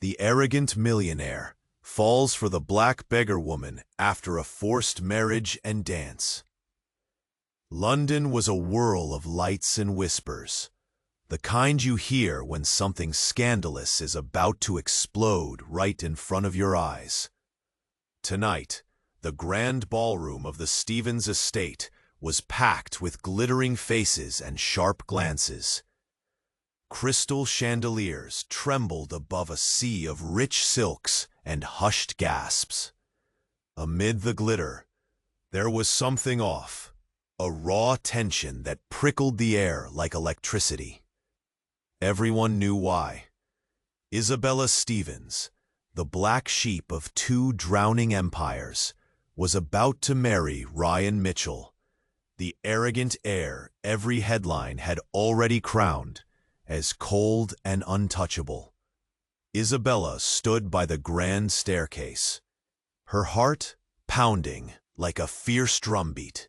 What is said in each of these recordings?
The arrogant millionaire falls for the black beggar woman after a forced marriage and dance. London was a whirl of lights and whispers, the kind you hear when something scandalous is about to explode right in front of your eyes. Tonight, the grand ballroom of the Stevens estate was packed with glittering faces and sharp glances. Crystal chandeliers trembled above a sea of rich silks and hushed gasps. Amid the glitter, there was something off, a raw tension that prickled the air like electricity. Everyone knew why. Isabella Stevens, the black sheep of two drowning empires, was about to marry Ryan Mitchell, the arrogant heir every headline had already crowned as cold and untouchable. Isabella stood by the grand staircase, her heart pounding like a fierce drumbeat.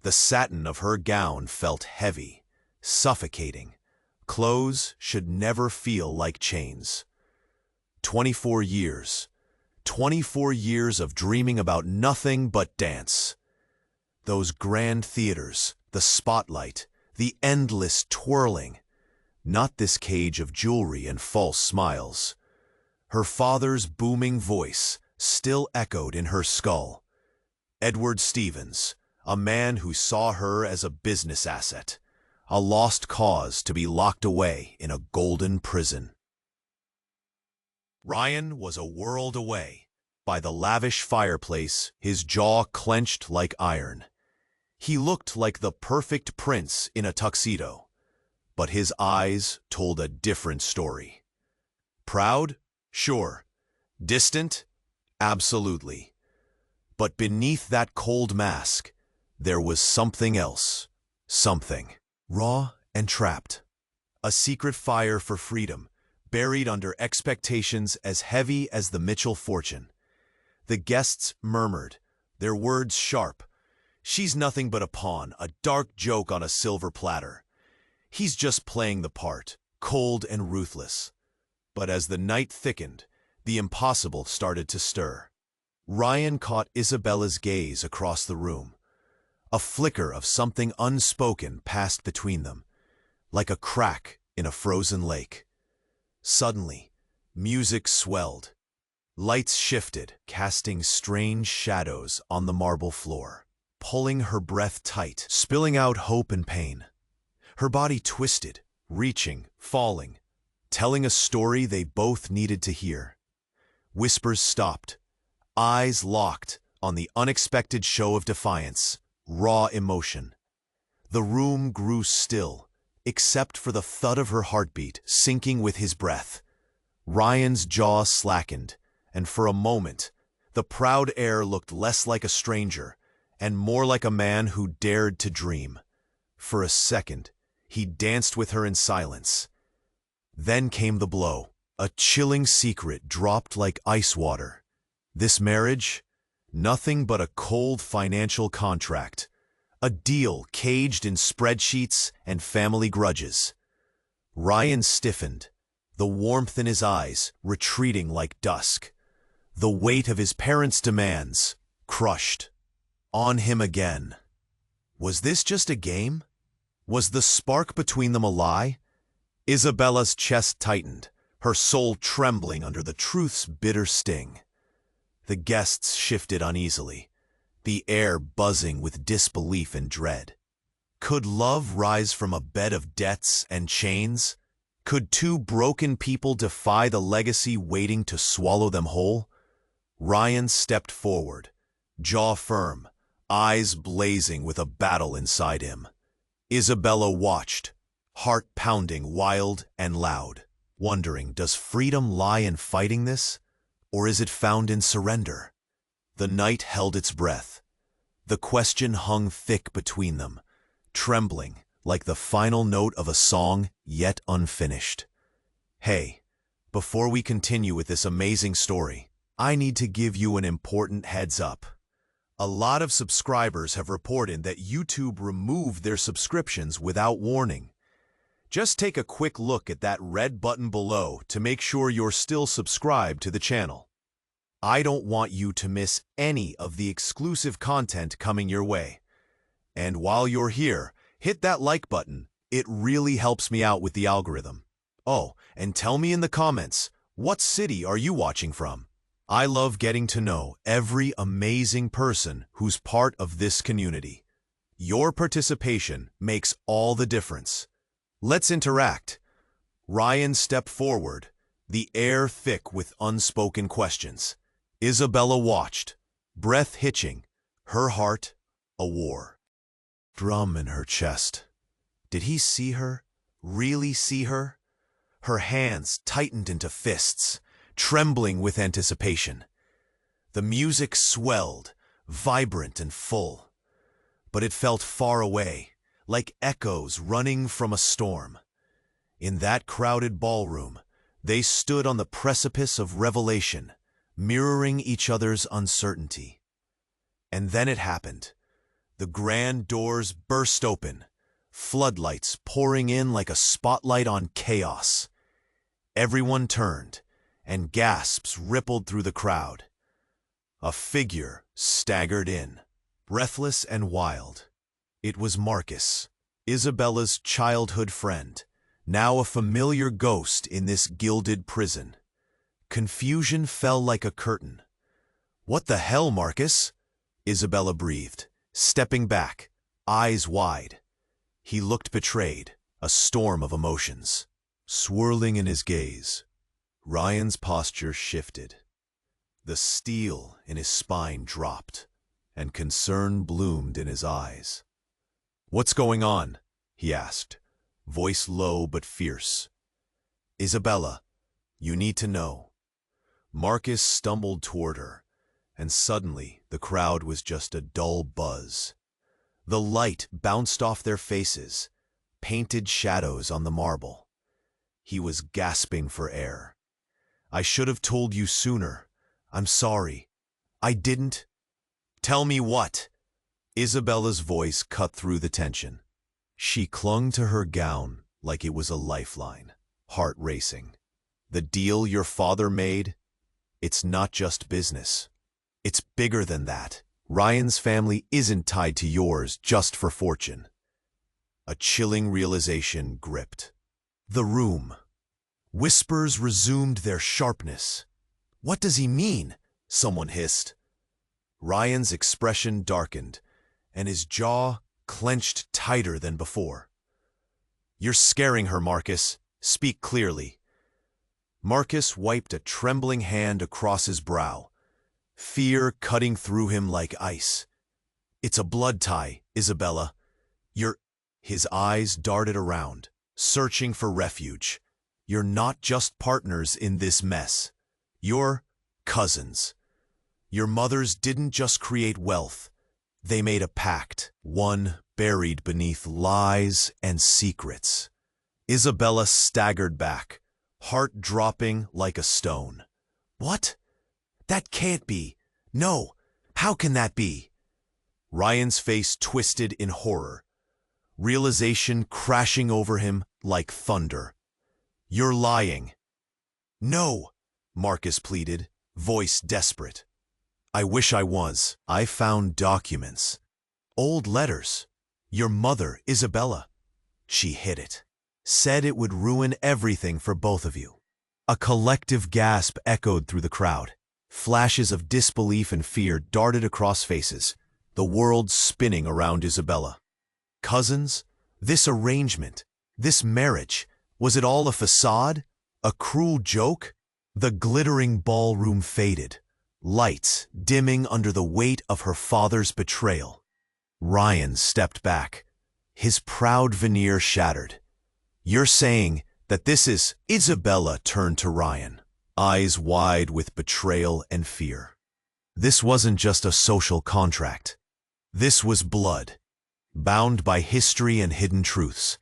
The satin of her gown felt heavy, suffocating. Clothes should never feel like chains. 24 years. 24 years of dreaming about nothing but dance. Those grand theaters, the spotlight, the endless twirling. Not this cage of jewelry and false smiles. Her father's booming voice still echoed in her skull. Edward Stevens, a man who saw her as a business asset, a lost cause to be locked away in a golden prison. Ryan was a world away. By the lavish fireplace, his jaw clenched like iron. He looked like the perfect prince in a tuxedo, but his eyes told a different story. Proud? Sure. Distant? Absolutely. But beneath that cold mask, there was something else. Something. Raw and trapped. A secret fire for freedom, buried under expectations as heavy as the Mitchell fortune. The guests murmured, their words sharp. She's nothing but a pawn, a dark joke on a silver platter. He's just playing the part, cold and ruthless. But as the night thickened, the impossible started to stir. Ryan caught Isabella's gaze across the room. A flicker of something unspoken passed between them, like a crack in a frozen lake. Suddenly, music swelled. Lights shifted, casting strange shadows on the marble floor, pulling her breath tight, spilling out hope and pain. Her body twisted, reaching, falling, telling a story they both needed to hear. Whispers stopped, eyes locked on the unexpected show of defiance, raw emotion. The room grew still, except for the thud of her heartbeat syncing with his breath. Ryan's jaw slackened, and for a moment, the proud heir looked less like a stranger and more like a man who dared to dream. For a second, he danced with her in silence. Then came the blow, a chilling secret dropped like ice water. This marriage? Nothing but a cold financial contract. A deal caged in spreadsheets and family grudges. Ryan stiffened, the warmth in his eyes retreating like dusk. The weight of his parents' demands crushed on him again. Was this just a game? Was the spark between them a lie? Isabella's chest tightened, her soul trembling under the truth's bitter sting. The guests shifted uneasily, the air buzzing with disbelief and dread. Could love rise from a bed of debts and chains? Could two broken people defy the legacy waiting to swallow them whole? Ryan stepped forward, jaw firm, eyes blazing with a battle inside him. Isabella watched, heart pounding wild and loud, wondering, does freedom lie in fighting this, or is it found in surrender? The night held its breath. The question hung thick between them, trembling like the final note of a song yet unfinished. Hey, before we continue with this amazing story, I need to give you an important heads up. A lot of subscribers have reported that YouTube removed their subscriptions without warning. Just take a quick look at that red button below to make sure you're still subscribed to the channel. I don't want you to miss any of the exclusive content coming your way. And while you're here, hit that like button. It really helps me out with the algorithm. Oh, and tell me in the comments, what city are you watching from? I love getting to know every amazing person who's part of this community. Your participation makes all the difference. Let's interact. Ryan stepped forward, the air thick with unspoken questions. Isabella watched, breath hitching, her heart a war. Drum in her chest. Did he see her? Really see her? Her hands tightened into fists, trembling with anticipation. The music swelled, vibrant and full. But it felt far away, like echoes running from a storm. In that crowded ballroom, they stood on the precipice of revelation, mirroring each other's uncertainty. And then it happened. The grand doors burst open, floodlights pouring in like a spotlight on chaos. Everyone turned, and gasps rippled through the crowd. A figure staggered in, breathless and wild. It was Marcus, Isabella's childhood friend, now a familiar ghost in this gilded prison. Confusion fell like a curtain. "What the hell, Marcus?" Isabella breathed, stepping back, eyes wide. He looked betrayed, a storm of emotions swirling in his gaze. Ryan's posture shifted. The steel in his spine dropped, and concern bloomed in his eyes. "What's going on?" he asked, voice low but fierce. "Isabella, you need to know." Marcus stumbled toward her, and suddenly the crowd was just a dull buzz. The light bounced off their faces, painted shadows on the marble. He was gasping for air. "I should have told you sooner. I'm sorry. I didn't." "Tell me what?" Isabella's voice cut through the tension. She clung to her gown like it was a lifeline, heart racing. "The deal your father made? It's not just business. It's bigger than that. Ryan's family isn't tied to yours just for fortune." A chilling realization gripped the room. Whispers resumed their sharpness. "What does he mean?" someone hissed. Ryan's expression darkened, and his jaw clenched tighter than before. "You're scaring her, Marcus. Speak clearly." Marcus wiped a trembling hand across his brow, fear cutting through him like ice. "It's a blood tie, Isabella. You're—" His eyes darted around, searching for refuge. "You're not just partners in this mess. You're cousins. Your mothers didn't just create wealth. They made a pact, one buried beneath lies and secrets." Isabella staggered back, heart dropping like a stone. "What? That can't be. No, how can that be?" Ryan's face twisted in horror, realization crashing over him like thunder. "You're lying." "No," Marcus pleaded, voice desperate. "I wish I was. I found documents. Old letters. Your mother, Isabella. She hid it. Said it would ruin everything for both of you." A collective gasp echoed through the crowd. Flashes of disbelief and fear darted across faces, the world spinning around Isabella. Cousins? This arrangement? This marriage? Was it all a facade? A cruel joke? The glittering ballroom faded, lights dimming under the weight of her father's betrayal. Ryan stepped back, his proud veneer shattered. "You're saying that this is—" Isabella turned to Ryan, eyes wide with betrayal and fear. This wasn't just a social contract. This was blood, bound by history and hidden truths.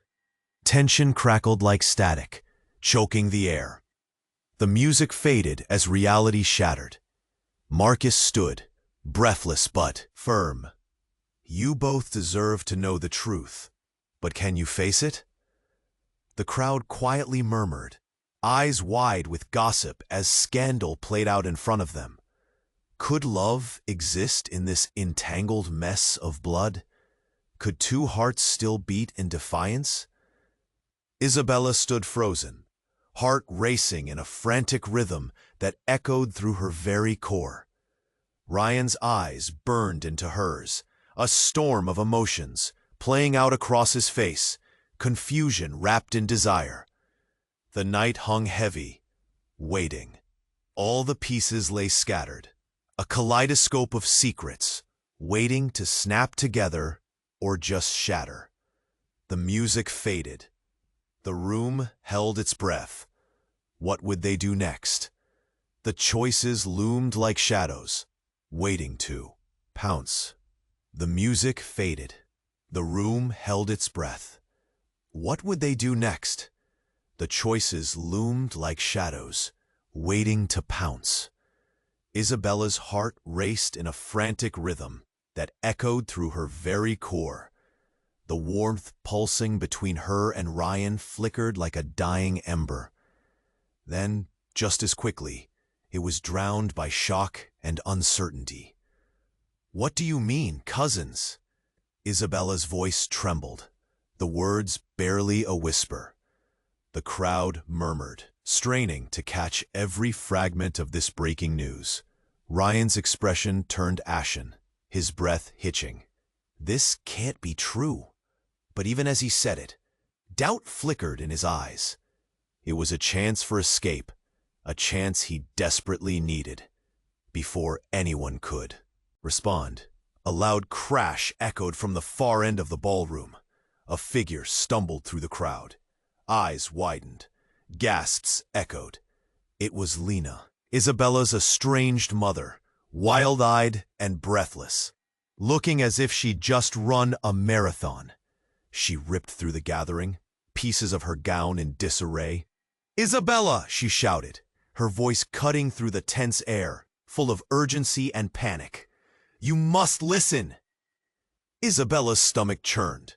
Tension crackled like static, choking the air. The music faded as reality shattered. Marcus stood, breathless but firm. "You both deserve to know the truth, but can you face it?" The crowd quietly murmured, eyes wide with gossip as scandal played out in front of them. Could love exist in this entangled mess of blood? Could two hearts still beat in defiance? Isabella stood frozen, heart racing in a frantic rhythm that echoed through her very core. Ryan's eyes burned into hers, a storm of emotions playing out across his face, confusion wrapped in desire. The night hung heavy, waiting. All the pieces lay scattered, a kaleidoscope of secrets, waiting to snap together or just shatter. The music faded. The room held its breath. What would they do next? The choices loomed like shadows, waiting to pounce. The music faded. The room held its breath. What would they do next? The choices loomed like shadows, waiting to pounce. Isabella's heart raced in a frantic rhythm that echoed through her very core. The warmth pulsing between her and Ryan flickered like a dying ember. Then, just as quickly, it was drowned by shock and uncertainty. "What do you mean, cousins?" Isabella's voice trembled, the words barely a whisper. The crowd murmured, straining to catch every fragment of this breaking news. Ryan's expression turned ashen, his breath hitching. This can't be true. But even as he said it, doubt flickered in his eyes. It was a chance for escape, a chance he desperately needed, before anyone could respond. A loud crash echoed from the far end of the ballroom. A figure stumbled through the crowd. Eyes widened. Gasps echoed. It was Lena, Isabella's estranged mother, wild-eyed and breathless, looking as if she'd just run a marathon. She ripped through the gathering, pieces of her gown in disarray. "Isabella!" she shouted, her voice cutting through the tense air, full of urgency and panic. "You must listen!" Isabella's stomach churned.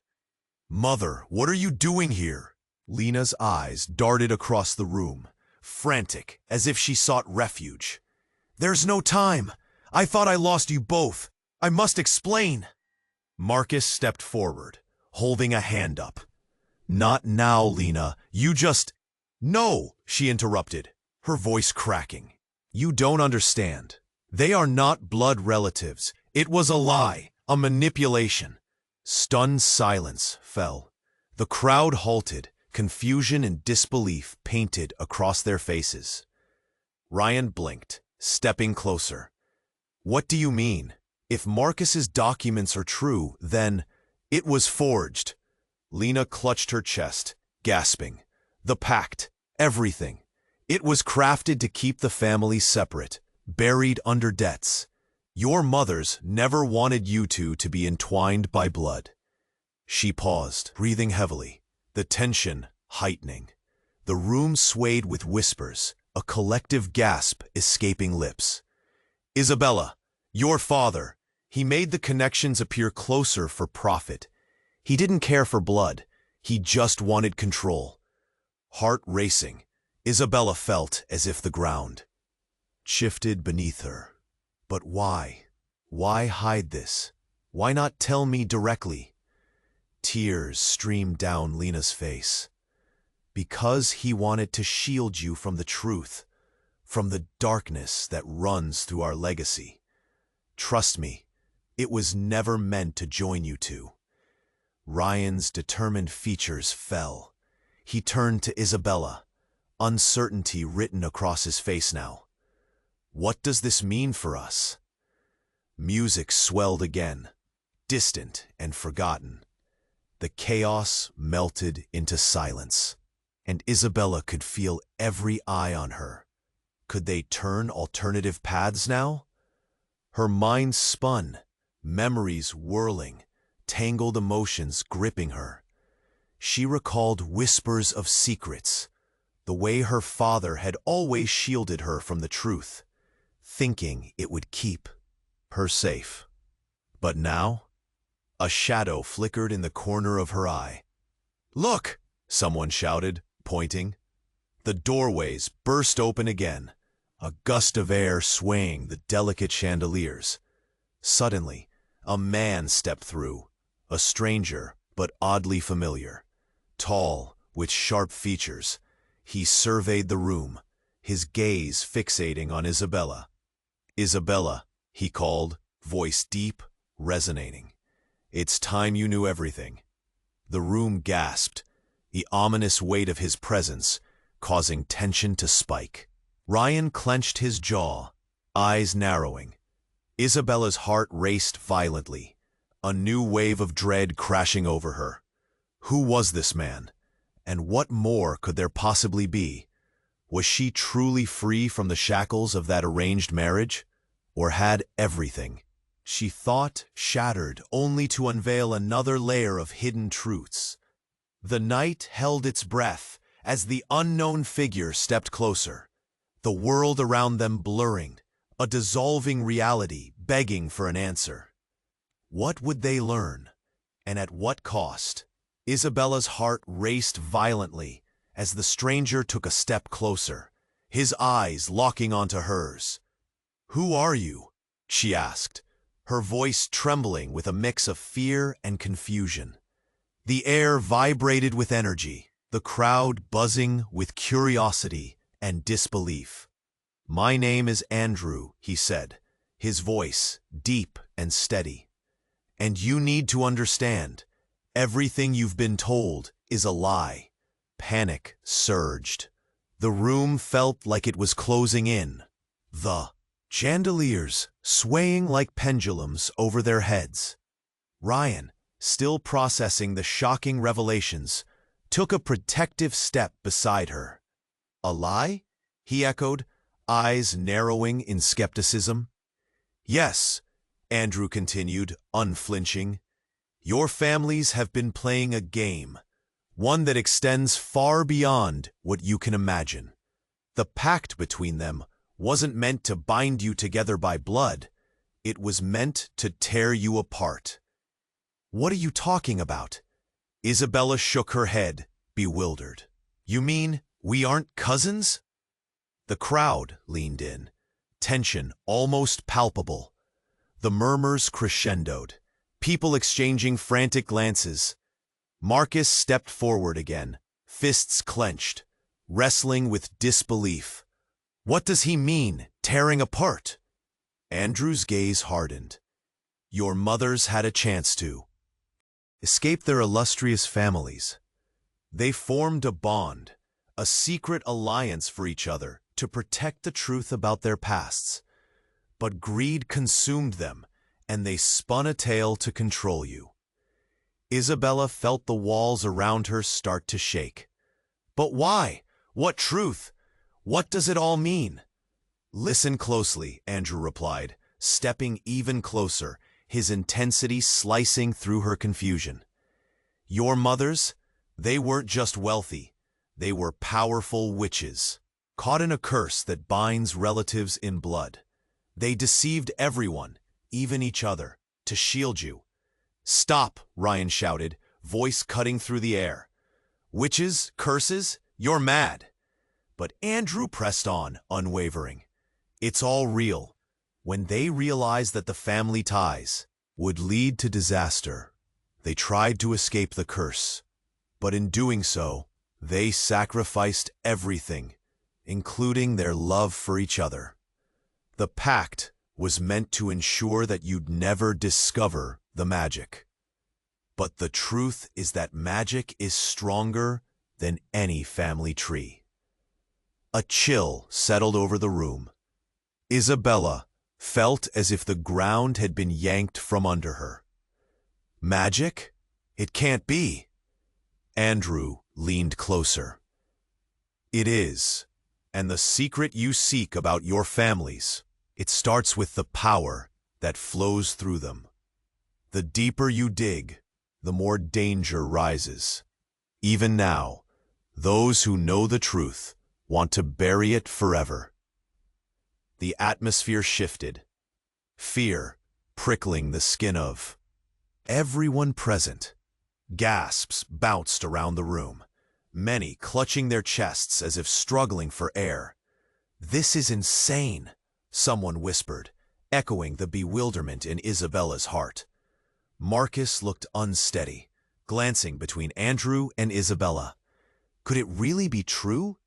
"Mother, what are you doing here?" Lena's eyes darted across the room, frantic, as if she sought refuge. "There's no time. I thought I lost you both. I must explain." Marcus stepped forward, holding a hand up. "Not now, Lena. You just—" "No," she interrupted, her voice cracking. "You don't understand. They are not blood relatives. It was a lie, a manipulation." Stunned silence fell. The crowd halted, confusion and disbelief painted across their faces. Ryan blinked, stepping closer. "What do you mean? If Marcus's documents are true, then it was forged." Lena clutched her chest, gasping. "The pact, everything. It was crafted to keep the family separate, buried under debts. Your mothers never wanted you two to be entwined by blood." She paused, breathing heavily, the tension heightening. The room swayed with whispers, a collective gasp escaping lips. "Isabella, your father, he made the connections appear closer for profit. He didn't care for blood, he just wanted control." Heart racing, Isabella felt as if the ground shifted beneath her. But why? Why hide this? Why not tell me directly? Tears streamed down Lena's face. "Because he wanted to shield you from the truth, from the darkness that runs through our legacy. Trust me, it was never meant to join you two." Ryan's determined features fell. He turned to Isabella, uncertainty written across his face now. "What does this mean for us?" Music swelled again, distant and forgotten. The chaos melted into silence, and Isabella could feel every eye on her. Could they turn alternative paths now? Her mind spun, memories whirling, tangled emotions gripping her. She recalled whispers of secrets, the way her father had always shielded her from the truth, thinking it would keep her safe. But now, a shadow flickered in the corner of her eye. "Look!" someone shouted, pointing. The doorways burst open again, a gust of air swaying the delicate chandeliers. Suddenly, a man stepped through, a stranger but oddly familiar. Tall, with sharp features, he surveyed the room, his gaze fixating on Isabella. "Isabella," he called, voice deep, resonating. "It's time you knew everything." The room gasped, the ominous weight of his presence causing tension to spike. Ryan clenched his jaw, eyes narrowing. Isabella's heart raced violently, a new wave of dread crashing over her. Who was this man? And what more could there possibly be? Was she truly free from the shackles of that arranged marriage? Or had everything, she thought, shattered only to unveil another layer of hidden truths? The night held its breath as the unknown figure stepped closer, the world around them blurring, a dissolving reality begging for an answer. What would they learn? And at what cost? Isabella's heart raced violently as the stranger took a step closer, his eyes locking onto hers. "Who are you?" she asked, her voice trembling with a mix of fear and confusion. The air vibrated with energy, the crowd buzzing with curiosity and disbelief. "My name is Andrew," he said, his voice deep and steady. "And you need to understand, everything you've been told is a lie." Panic surged. The room felt like it was closing in. The chandeliers swaying like pendulums over their heads. Ryan, still processing the shocking revelations, took a protective step beside her. "A lie?" he echoed, eyes narrowing in skepticism. "Yes," Andrew continued, unflinching. "Your families have been playing a game, one that extends far beyond what you can imagine. The pact between them wasn't meant to bind you together by blood. It was meant to tear you apart." "What are you talking about?" Isabella shook her head, bewildered. "You mean we aren't cousins?" The crowd leaned in, tension almost palpable. The murmurs crescendoed, people exchanging frantic glances. Marcus stepped forward again, fists clenched, wrestling with disbelief. "What does he mean, tearing apart?" Andrew's gaze hardened. "Your mothers had a chance to escape their illustrious families. They formed a bond, a secret alliance for each other to protect the truth about their pasts. But greed consumed them, and they spun a tale to control you." Isabella felt the walls around her start to shake. "But why? What truth? What does it all mean?" "Listen closely," Andrew replied, stepping even closer, his intensity slicing through her confusion. "Your mothers, they weren't just wealthy. They were powerful witches, caught in a curse that binds relatives in blood. They deceived everyone, even each other, to shield you." "Stop," Ryan shouted, voice cutting through the air. "Witches? Curses? You're mad." But Andrew pressed on, unwavering. "It's all real. When they realized that the family ties would lead to disaster, they tried to escape the curse. But in doing so, they sacrificed everything, including their love for each other. The pact was meant to ensure that you'd never discover the magic. But the truth is that magic is stronger than any family tree." A chill settled over the room. Isabella felt as if the ground had been yanked from under her. "Magic? It can't be." Andrew leaned closer. "It is, and the secret you seek about your families, it starts with the power that flows through them. The deeper you dig, the more danger rises. Even now, those who know the truth want to bury it forever." The atmosphere shifted, fear prickling the skin of everyone present. Gasps bounced around the room. many clutching their chests as if struggling for air. "This is insane," someone whispered, echoing the bewilderment in Isabella's heart. Marcus looked unsteady, glancing between Andrew and Isabella. Could it really be true?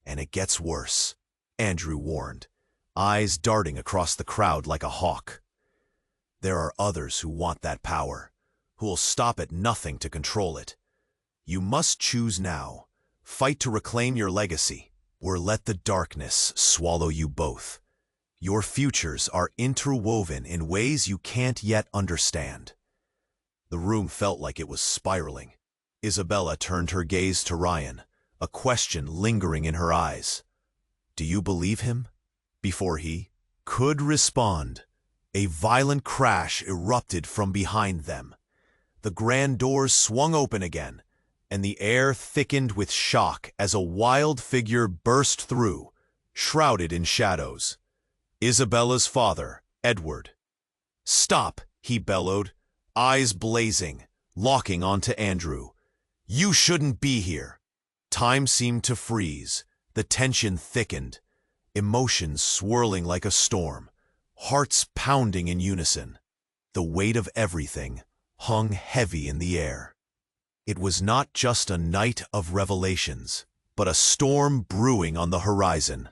"And it gets worse," Andrew warned, eyes darting across the crowd like a hawk. "There are others who want that power, who will stop at nothing to control it. You must choose now. Fight to reclaim your legacy, or let the darkness swallow you both. Your futures are interwoven in ways you can't yet understand." The room felt like it was spiraling. Isabella turned her gaze to Ryan, a question lingering in her eyes. "Do you believe him?" Before he could respond, a violent crash erupted from behind them. The grand doors swung open again, and the air thickened with shock as a wild figure burst through, shrouded in shadows. Isabella's father, Edward. "Stop!" he bellowed, eyes blazing, locking onto Andrew. "You shouldn't be here." Time seemed to freeze, the tension thickened, emotions swirling like a storm, hearts pounding in unison. The weight of everything hung heavy in the air. It was not just a night of revelations, but a storm brewing on the horizon.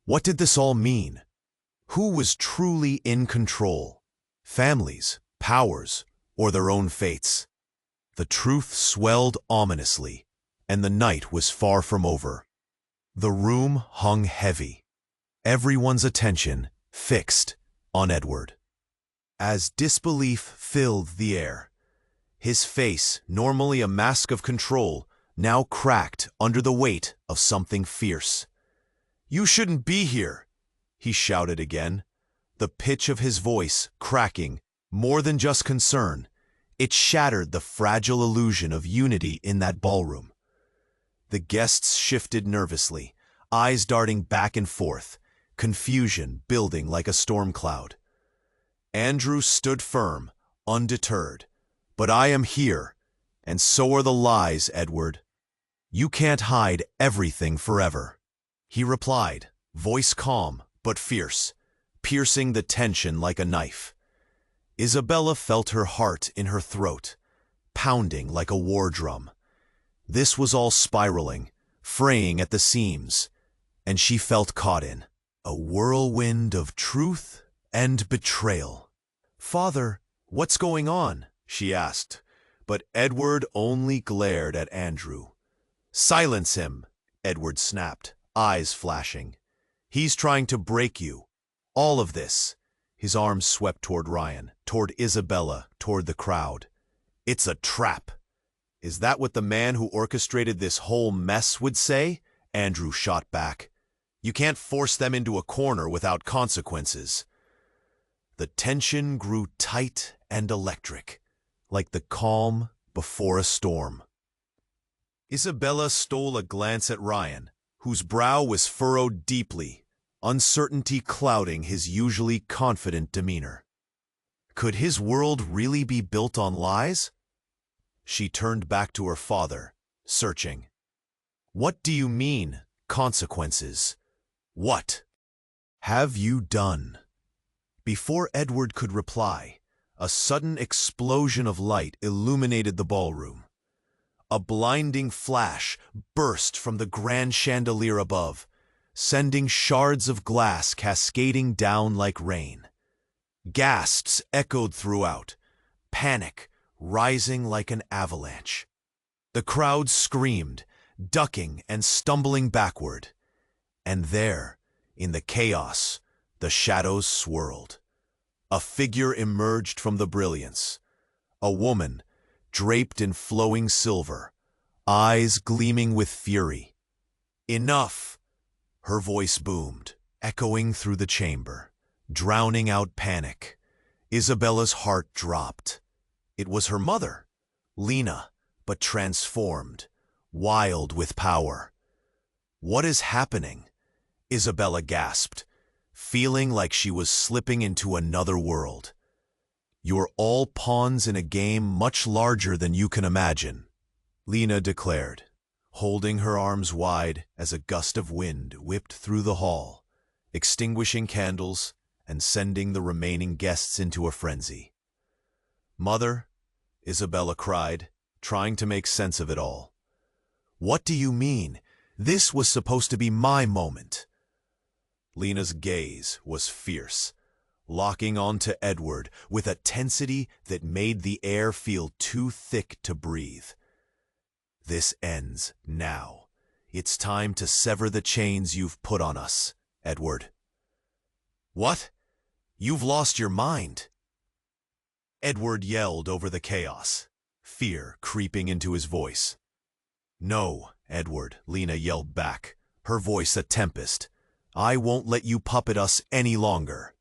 What did this all mean? Who was truly in control? Families, powers, or their own fates? The truth swelled ominously, and the night was far from over. The room hung heavy, everyone's attention fixed on Edward. As disbelief filled the air, his face, normally a mask of control, now cracked under the weight of something fierce. "You shouldn't be here," he shouted again, the pitch of his voice cracking more than just concern. It shattered the fragile illusion of unity in that ballroom. The guests shifted nervously, eyes darting back and forth, confusion building like a storm cloud. Andrew stood firm, undeterred. "But I am here, and so are the lies, Edward. You can't hide everything forever," he replied, voice calm but fierce, piercing the tension like a knife. Isabella felt her heart in her throat, pounding like a war drum. This was all spiraling, fraying at the seams, and she felt caught in a whirlwind of truth and betrayal. "Father, what's going on?" she asked, but Edward only glared at Andrew. "Silence him," Edward snapped, eyes flashing. "He's trying to break you. All of this." His arms swept toward Ryan, toward Isabella, toward the crowd. "It's a trap." "Is that what the man who orchestrated this whole mess would say?" Andrew shot back. "You can't force them into a corner without consequences." The tension grew tight and electric, like the calm before a storm. Isabella stole a glance at Ryan, whose brow was furrowed deeply, uncertainty clouding his usually confident demeanor. Could his world really be built on lies? She turned back to her father, searching. "What do you mean, consequences? What have you done?" Before Edward could reply, a sudden explosion of light illuminated the ballroom. A blinding flash burst from the grand chandelier above, sending shards of glass cascading down like rain. Gasps echoed throughout, panic rising like an avalanche. The crowd screamed, ducking and stumbling backward. And there, in the chaos, the shadows swirled. A figure emerged from the brilliance. A woman, draped in flowing silver, eyes gleaming with fury. "Enough!" Her voice boomed, echoing through the chamber, drowning out panic. Isabella's heart dropped. It was her mother, Lena, but transformed, wild with power. "What is happening?" Isabella gasped, feeling like she was slipping into another world. "You're all pawns in a game much larger than you can imagine," Lena declared, holding her arms wide as a gust of wind whipped through the hall, extinguishing candles and sending the remaining guests into a frenzy. "Mother," Isabella cried, trying to make sense of it all. "What do you mean? This was supposed to be my moment." Lena's gaze was fierce, locking onto Edward with a tensity that made the air feel too thick to breathe. "This ends now. It's time to sever the chains you've put on us, Edward." "What? You've lost your mind?" Edward yelled over the chaos, fear creeping into his voice. "No, Edward," Lena yelled back, her voice a tempest. "I won't let you puppet us any longer."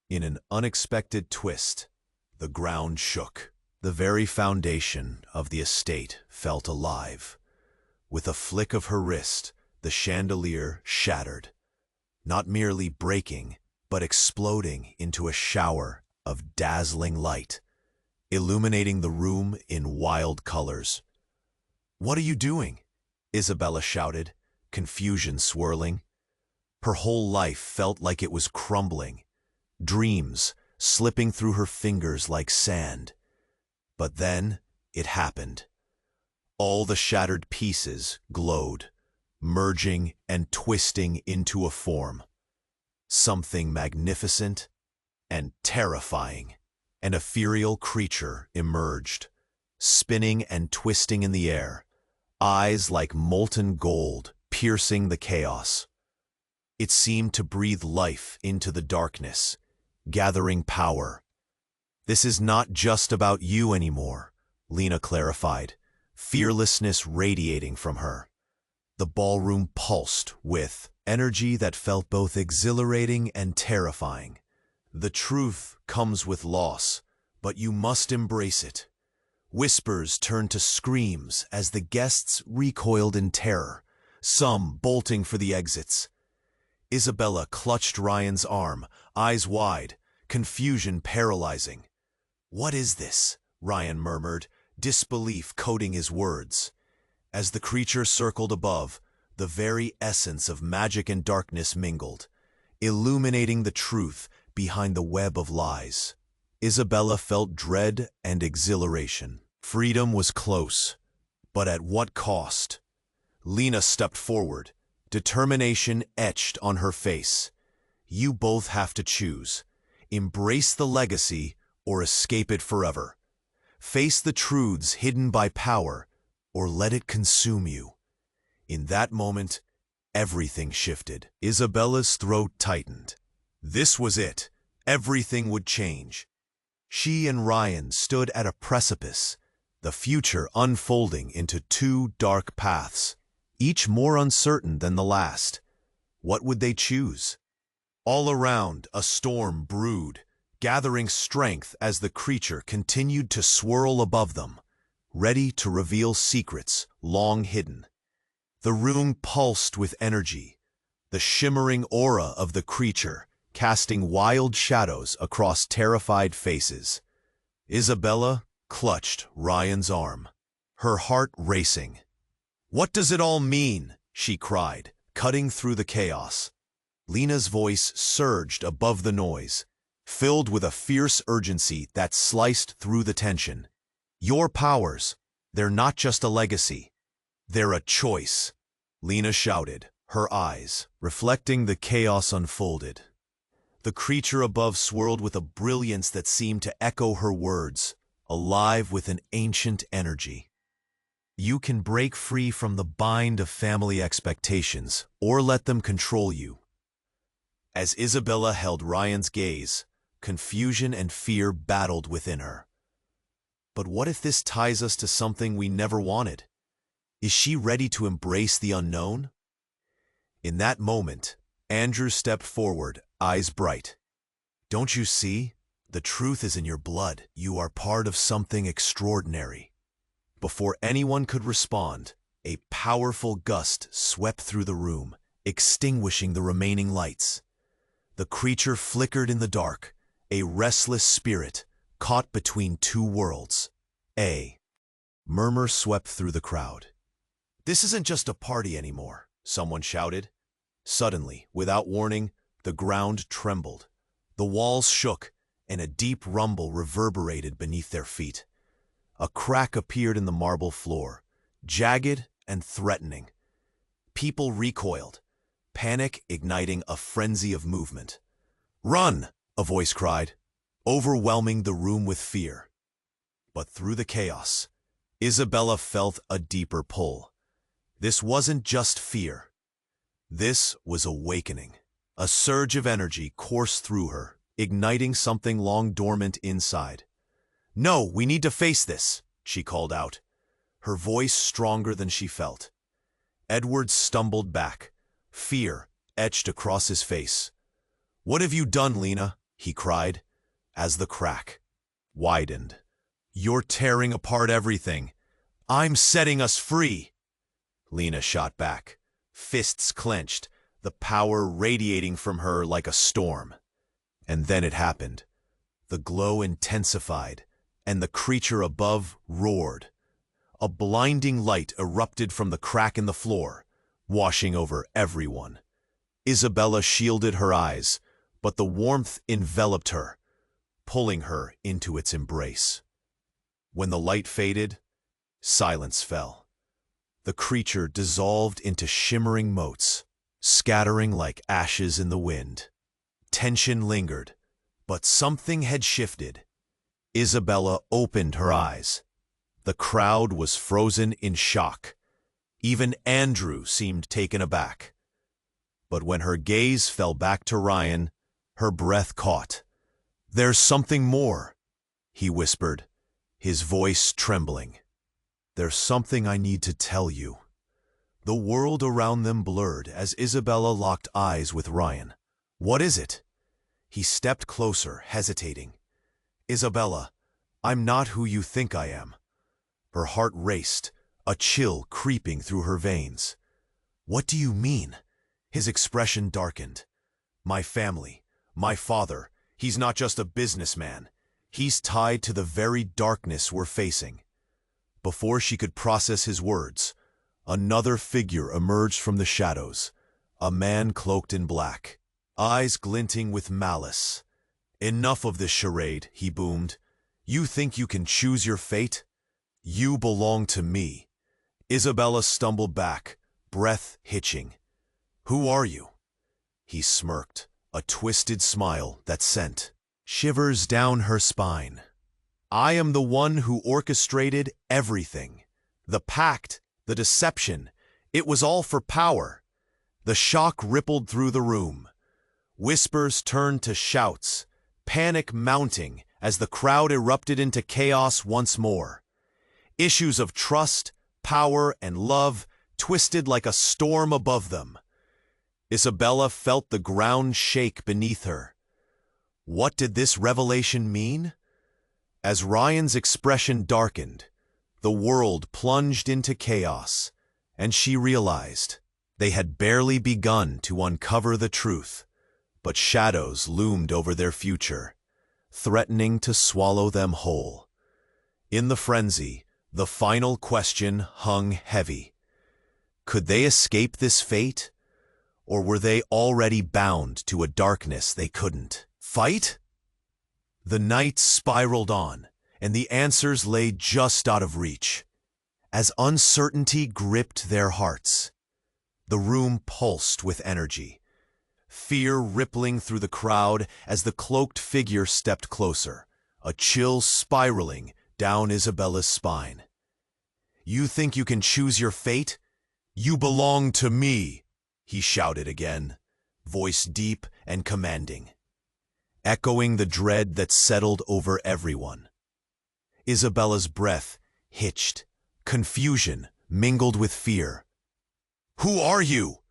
In an unexpected twist, the ground shook. The very foundation of the estate felt alive. With a flick of her wrist, the chandelier shattered, not merely breaking, but exploding into a shower of dazzling light, illuminating the room in wild colors. "What are you doing?" Isabella shouted, confusion swirling. Her whole life felt like it was crumbling, dreams slipping through her fingers like sand. But then it happened. All the shattered pieces glowed, merging and twisting into a form. Something magnificent and terrifying. An ethereal creature emerged, spinning and twisting in the air, eyes like molten gold piercing the chaos. It seemed to breathe life into the darkness, gathering power. "This is not just about you anymore," Lena clarified, fearlessness radiating from her. The ballroom pulsed with energy that felt both exhilarating and terrifying. "The truth comes with loss, but you must embrace it." Whispers turned to screams as the guests recoiled in terror, some bolting for the exits. Isabella clutched Ryan's arm, eyes wide, confusion paralyzing. "What is this?" Ryan murmured, disbelief coating his words. As the creature circled above, the very essence of magic and darkness mingled, illuminating the truth behind the web of lies. Isabella felt dread and exhilaration. Freedom was close, but at what cost? Lena stepped forward, determination etched on her face. "You both have to choose. Embrace the legacy or escape it forever. Face the truths hidden by power or let it consume you." In that moment, everything shifted. Isabella's throat tightened. This was it. Everything would change. She and Ryan stood at a precipice, the future unfolding into two dark paths, each more uncertain than the last. What would they choose? All around, a storm brewed, gathering strength as the creature continued to swirl above them, ready to reveal secrets long hidden. The room pulsed with energy, the shimmering aura of the creature casting wild shadows across terrified faces. Isabella clutched Ryan's arm, her heart racing. "What does it all mean?" she cried, cutting through the chaos. Lena's voice surged above the noise, filled with a fierce urgency that sliced through the tension. "Your powers, they're not just a legacy. They're a choice," Lena shouted, her eyes reflecting the chaos unfolded. The creature above swirled with a brilliance that seemed to echo her words, alive with an ancient energy. "You can break free from the bind of family expectations, or let them control you." As Isabella held Ryan's gaze, confusion and fear battled within her. But what if this ties us to something we never wanted? Is she ready to embrace the unknown? In that moment, Andrew stepped forward, eyes bright. "Don't you see? The truth is in your blood. You are part of something extraordinary." Before anyone could respond, a powerful gust swept through the room, extinguishing the remaining lights. The creature flickered in the dark, a restless spirit caught between two worlds. A murmur swept through the crowd. This isn't just a party anymore, someone shouted. Suddenly, without warning, the ground trembled. The walls shook, and a deep rumble reverberated beneath their feet. A crack appeared in the marble floor, jagged and threatening. People recoiled, panic igniting a frenzy of movement. "Run!" a voice cried, overwhelming the room with fear. But through the chaos, Isabella felt a deeper pull. This wasn't just fear. This was awakening. A surge of energy coursed through her, igniting something long dormant inside. "No, we need to face this," she called out, her voice stronger than she felt. Edward stumbled back, fear etched across his face. "What have you done, Lena?" he cried, as the crack widened. "You're tearing apart everything. I'm setting us free." Lena shot back, fists clenched, the power radiating from her like a storm. And then it happened. The glow intensified, and the creature above roared. A blinding light erupted from the crack in the floor, washing over everyone. Isabella shielded her eyes, but the warmth enveloped her, pulling her into its embrace. When the light faded, silence fell. The creature dissolved into shimmering motes, scattering like ashes in the wind. Tension lingered, but something had shifted. Isabella opened her eyes. The crowd was frozen in shock. Even Andrew seemed taken aback. But when her gaze fell back to Ryan, her breath caught. "There's something more," he whispered, his voice trembling. "There's something I need to tell you." The world around them blurred as Isabella locked eyes with Ryan. "What is it?" He stepped closer, hesitating. "Isabella, I'm not who you think I am." Her heart raced, a chill creeping through her veins. "What do you mean?" His expression darkened. "My family, my father, he's not just a businessman. He's tied to the very darkness we're facing." Before she could process his words, another figure emerged from the shadows, a man cloaked in black, eyes glinting with malice. "Enough of this charade," he boomed. "You think you can choose your fate? You belong to me." Isabella stumbled back, breath hitching. "Who are you?" He smirked, a twisted smile that sent shivers down her spine. "I am the one who orchestrated everything. The pact, the deception, it was all for power." The shock rippled through the room. Whispers turned to shouts, panic mounting as the crowd erupted into chaos once more. Issues of trust, power, and love twisted like a storm above them. Isabella felt the ground shake beneath her. What did this revelation mean? As Ryan's expression darkened, the world plunged into chaos, and she realized they had barely begun to uncover the truth, but shadows loomed over their future, threatening to swallow them whole. In the frenzy, the final question hung heavy. Could they escape this fate, or were they already bound to a darkness they couldn't fight? The night spiraled on, and the answers lay just out of reach. As uncertainty gripped their hearts, the room pulsed with energy, fear rippling through the crowd as the cloaked figure stepped closer, a chill spiraling down Isabella's spine. "You think you can choose your fate? You belong to me," he shouted again, voice deep and commanding, echoing the dread that settled over everyone. Isabella's breath hitched, confusion mingled with fear. "Who are you?"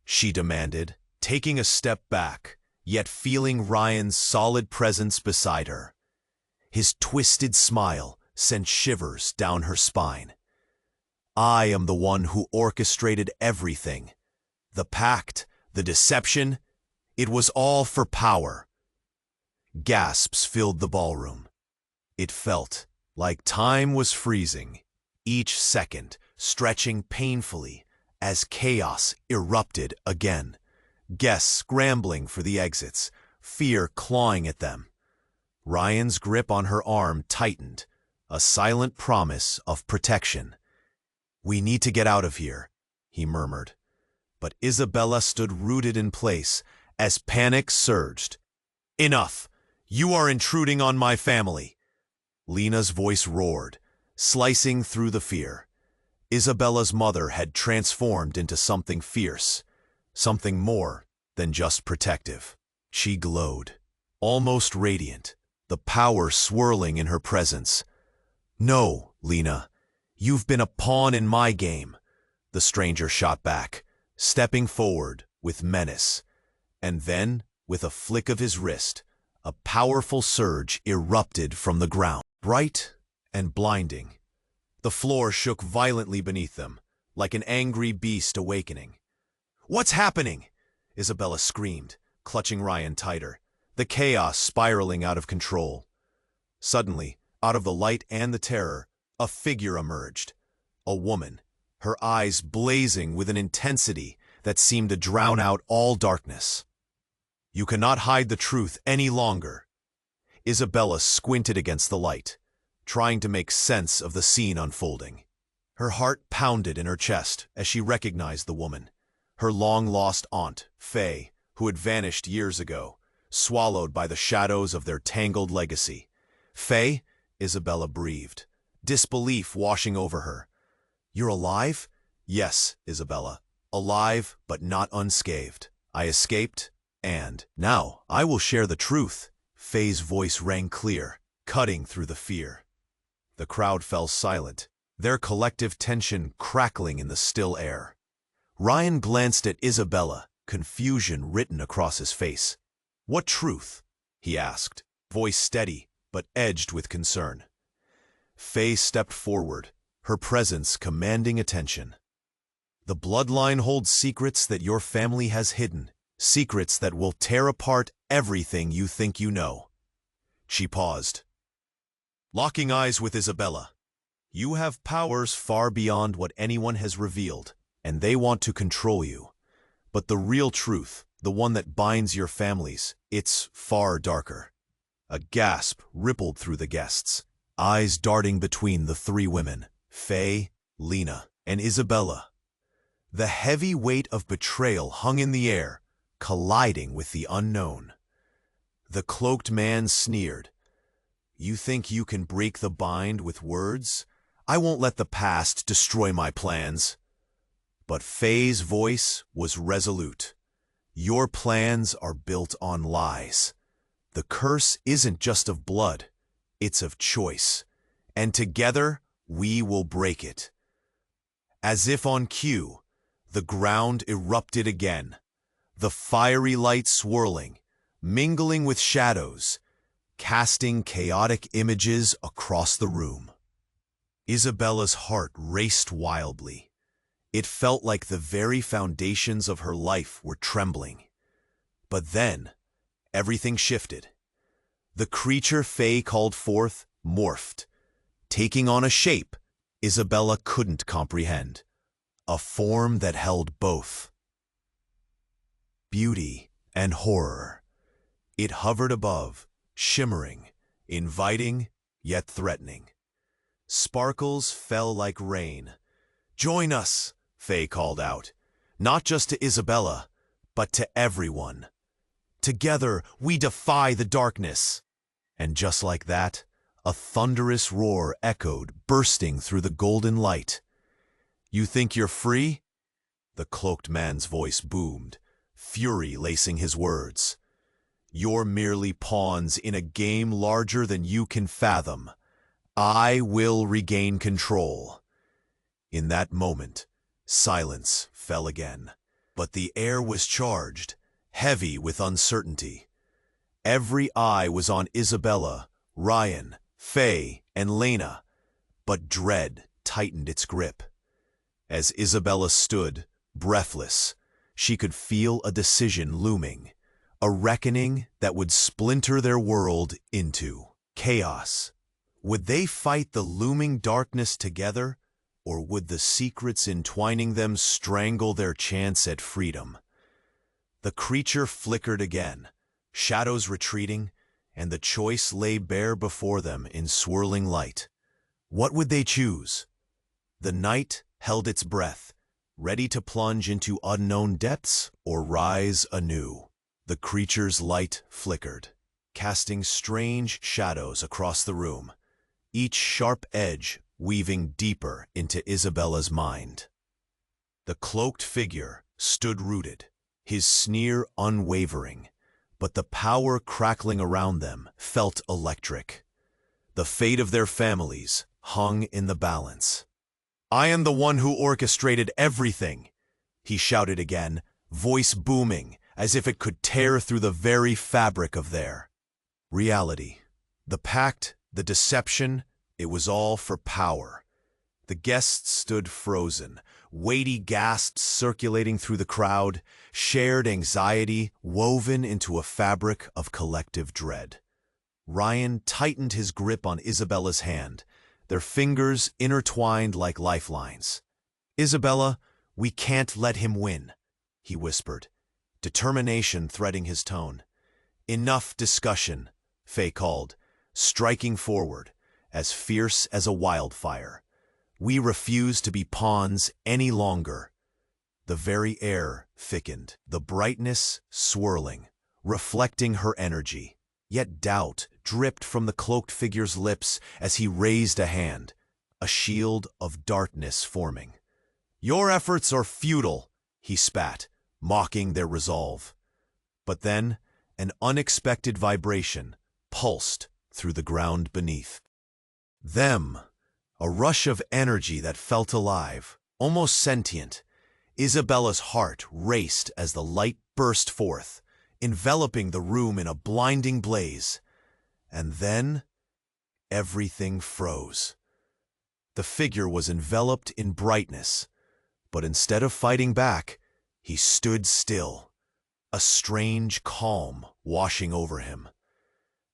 she demanded, taking a step back, yet feeling Ryan's solid presence beside her. His twisted smile sent shivers down her spine. "I am the one who orchestrated everything. The pact, the deception, it was all for power." Gasps filled the ballroom. It felt like time was freezing, each second stretching painfully as chaos erupted again. Guests scrambling for the exits, fear clawing at them. Ryan's grip on her arm tightened, a silent promise of protection. "We need to get out of here," he murmured. But Isabella stood rooted in place as panic surged. "Enough! You are intruding on my family!" Lena's voice roared, slicing through the fear. Isabella's mother had transformed into something fierce, something more than just protective. She glowed, almost radiant, the power swirling in her presence. "No, Lena, you've been a pawn in my game," the stranger shot back, stepping forward with menace. And then, with a flick of his wrist, a powerful surge erupted from the ground, bright and blinding. The floor shook violently beneath them, like an angry beast awakening. "What's happening?" Isabella screamed, clutching Ryan tighter, the chaos spiraling out of control. Suddenly, out of the light and the terror, a figure emerged. A woman, her eyes blazing with an intensity that seemed to drown out all darkness. "You cannot hide the truth any longer." Isabella squinted against the light, trying to make sense of the scene unfolding. Her heart pounded in her chest as she recognized the woman, her long-lost aunt, Faye, who had vanished years ago, swallowed by the shadows of their tangled legacy. "Faye?" Isabella breathed, disbelief washing over her. "You're alive?" "Yes, Isabella. Alive, but not unscathed. I escaped, and now I will share the truth." Faye's voice rang clear, cutting through the fear. The crowd fell silent, their collective tension crackling in the still air. Ryan glanced at Isabella, confusion written across his face. "What truth?" he asked, voice steady but edged with concern. Faye stepped forward, her presence commanding attention. "The bloodline holds secrets that your family has hidden, secrets that will tear apart everything you think you know." She paused, locking eyes with Isabella. "You have powers far beyond what anyone has revealed, and they want to control you. But the real truth, the one that binds your families, it's far darker." A gasp rippled through the guests, eyes darting between the three women, Faye, Lena, and Isabella. The heavy weight of betrayal hung in the air, colliding with the unknown. The cloaked man sneered. "You think you can break the bind with words? I won't let the past destroy my plans." But Faye's voice was resolute. "Your plans are built on lies. The curse isn't just of blood, it's of choice. And together, we will break it." As if on cue, the ground erupted again, the fiery light swirling, mingling with shadows, casting chaotic images across the room. Isabella's heart raced wildly. It felt like the very foundations of her life were trembling. But then, everything shifted. The creature Faye called forth morphed, taking on a shape Isabella couldn't comprehend, a form that held both beauty and horror. It hovered above, shimmering, inviting, yet threatening. Sparkles fell like rain. "Join us," Faye called out, not just to Isabella, but to everyone. "Together, we defy the darkness." And just like that, a thunderous roar echoed, bursting through the golden light. "You think you're free?" The cloaked man's voice boomed, fury lacing his words. "You're merely pawns in a game larger than you can fathom. I will regain control." In that moment, silence fell again, but the air was charged, heavy with uncertainty. Every eye was on Isabella, Ryan, Faye, and Lena, but dread tightened its grip. As Isabella stood, breathless, she could feel a decision looming, a reckoning that would splinter their world into chaos. Would they fight the looming darkness together, Or would the secrets entwining them strangle their chance at freedom? The creature flickered again, shadows retreating, and the choice lay bare before them in swirling light. What would they choose? The night held its breath, ready to plunge into unknown depths or rise anew. The creature's light flickered, casting strange shadows across the room, each sharp edge weaving deeper into Isabella's mind. The cloaked figure stood rooted, his sneer unwavering, but the power crackling around them felt electric. The fate of their families hung in the balance. "I am the one who orchestrated everything," he shouted again, voice booming as if it could tear through the very fabric of their reality. The pact, the deception, it was all for power. The guests stood frozen, weighty gasps circulating through the crowd, shared anxiety woven into a fabric of collective dread. Ryan tightened his grip on Isabella's hand, their fingers intertwined like lifelines. "Isabella, we can't let him win," he whispered, determination threading his tone. "Enough discussion," Faye called, striking forward, as fierce as a wildfire. "We refuse to be pawns any longer." The very air thickened, the brightness swirling, reflecting her energy. Yet doubt dripped from the cloaked figure's lips as he raised a hand, a shield of darkness forming. "Your efforts are futile," he spat, mocking their resolve. But then, an unexpected vibration pulsed through the ground beneath them, a rush of energy that felt alive, almost sentient. Isabella's heart raced as the light burst forth, enveloping the room in a blinding blaze. And then, everything froze. The figure was enveloped in brightness, but instead of fighting back, he stood still, a strange calm washing over him.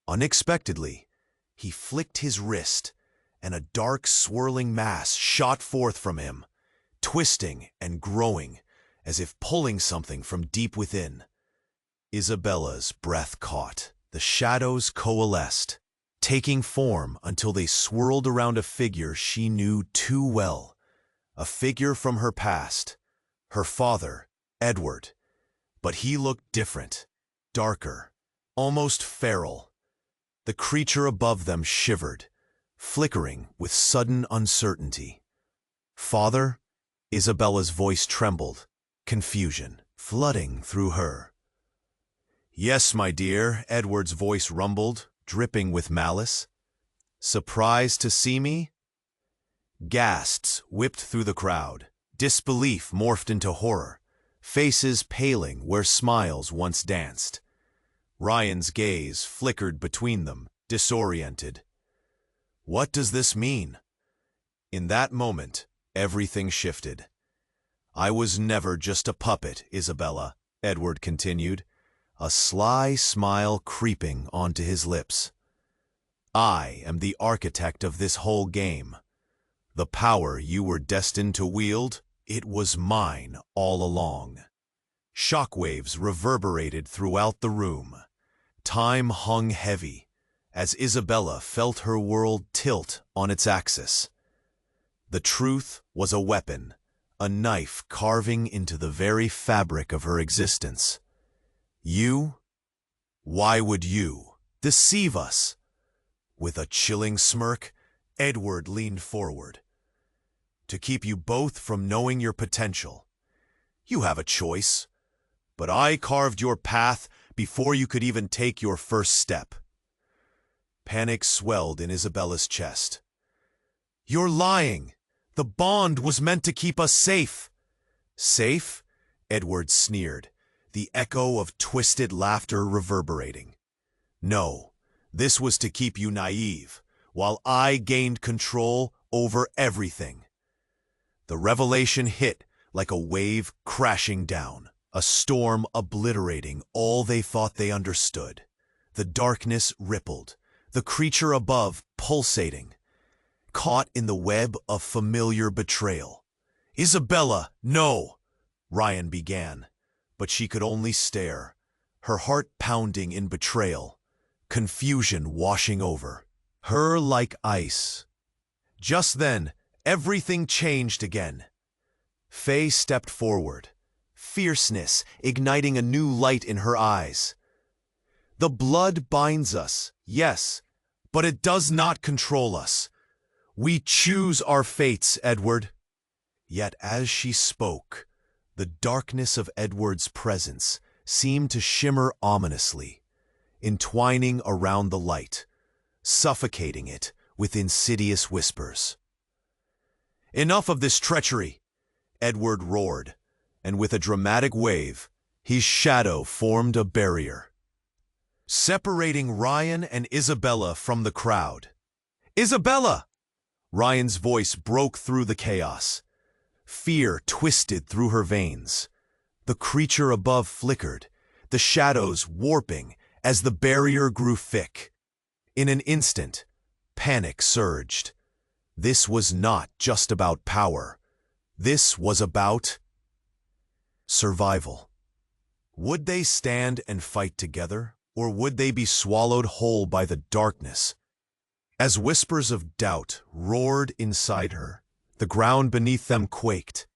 Unexpectedly, he flicked his wrist, and a dark swirling mass shot forth from him, twisting and growing as if pulling something from deep within. Isabella's breath caught. The shadows coalesced, taking form until they swirled around a figure she knew too well, a figure from her past, her father, Edward. But he looked different, darker, almost feral. The creature above them shivered, flickering with sudden uncertainty. "Father?" Isabella's voice trembled, confusion flooding through her. "Yes, my dear," Edward's voice rumbled, dripping with malice. "Surprised to see me?" Gasps whipped through the crowd. Disbelief morphed into horror, faces paling where smiles once danced. Ryan's gaze flickered between them, disoriented. What does this mean? In that moment, everything shifted. "I was never just a puppet, Isabella," Edward continued, a sly smile creeping onto his lips. "I am the architect of this whole game. The power you were destined to wield, it was mine all along." Shockwaves reverberated throughout the room. Time hung heavy, as Isabella felt her world tilt on its axis. The truth was a weapon, a knife carving into the very fabric of her existence. "You? Why would you deceive us?" With a chilling smirk, Edward leaned forward. "To keep you both from knowing your potential. You have a choice, but I carved your path before you could even take your first step." Panic swelled in Isabella's chest. "You're lying! The bond was meant to keep us safe." "Safe?" Edward sneered, the echo of twisted laughter reverberating. "No, this was to keep you naive, while I gained control over everything." The revelation hit like a wave crashing down, a storm obliterating all they thought they understood. The darkness rippled, the creature above pulsating. caught in the web of familiar betrayal. "Isabella, no!" Ryan began, but she could only stare, her heart pounding in betrayal, confusion washing over her like ice. Just then, everything changed again. Faye stepped forward, fierceness igniting a new light in her eyes. "The blood binds us, yes, but it does not control us. We choose our fates, Edward." Yet as she spoke, the darkness of Edward's presence seemed to shimmer ominously, entwining around the light, suffocating it with insidious whispers. "Enough of this treachery!" Edward roared, and with a dramatic wave, his shadow formed a barrier, separating Ryan and Isabella from the crowd. "Isabella!" Ryan's voice broke through the chaos. Fear twisted through her veins. The creature above flickered, the shadows warping as the barrier grew thick. In an instant, panic surged. This was not just about power. This was about survival. Would they stand and fight together, or would they be swallowed whole by the darkness? As whispers of doubt roared inside her, the ground beneath them quaked.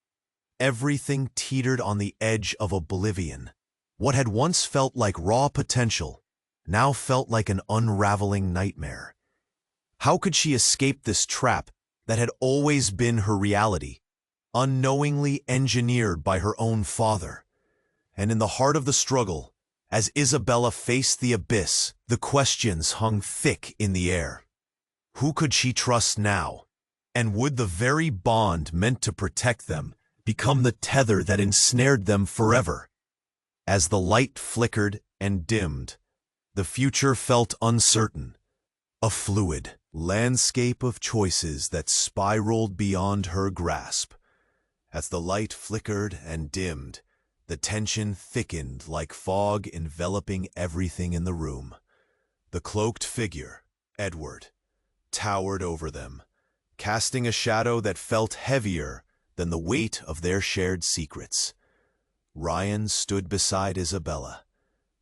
Everything teetered on the edge of oblivion. What had once felt like raw potential now felt like an unraveling nightmare. How could she escape this trap that had always been her reality, unknowingly engineered by her own father? And in the heart of the struggle, as Isabella faced the abyss, the questions hung thick in the air. Who could she trust now? And would the very bond meant to protect them become the tether that ensnared them forever? As the light flickered and dimmed, the future felt uncertain, a fluid landscape of choices that spiraled beyond her grasp. As the light flickered and dimmed, the tension thickened like fog enveloping everything in the room. The cloaked figure, Edward, towered over them, casting a shadow that felt heavier than the weight of their shared secrets. Ryan stood beside Isabella,